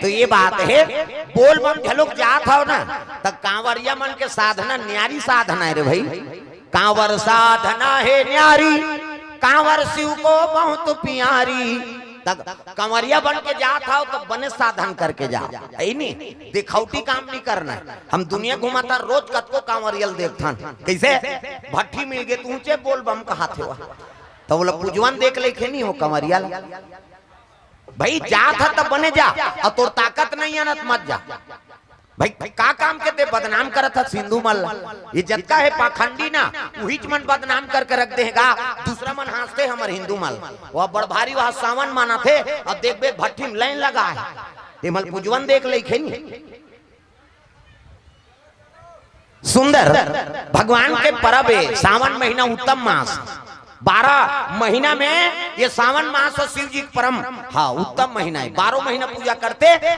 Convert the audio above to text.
तो ये बात है, बोल बम झलुक जात हो ना तो कांवरिया मन के साधना न्यारी साधना है रे भाई। कांवर साधना है न्यारी, कांवर शिव को बहुत प्यारी। तक कंवरिया बन के जात हो तो बने साधन करके जा, है नहीं दिखौटी काम नहीं करना। हम दुनिया घुमाता रोज कतको कांवरियल देखथन, कैसे भट्टी मिल गए तू ऊंचे बोल बम कहा थे तो बोला पुजवन देख लेखे नहीं हो कंवरिया भाई। जात है तब बने जा, और तोर ताकत नहीं है ना मत जा भाई। का काम के ते बदनाम करत था सिंधु मल, ये जतका है पाखंडी ना वही मन बदनाम करके रख देगा। दूसरा मन हंसते हमर हिंदू मल, वह बड़ भारी वहां सावन माना थे, अब देख बे भट्टी में लाइन लगा है, ये मल पुजवन देख लेखे नहीं। सुंदर भगवान के परब है सावन महीना उत्तम मास, 12 महीना में ये सावन मास और शिव जी परम हाँ उत्तम महीना है। 12 महीना पूजा करते।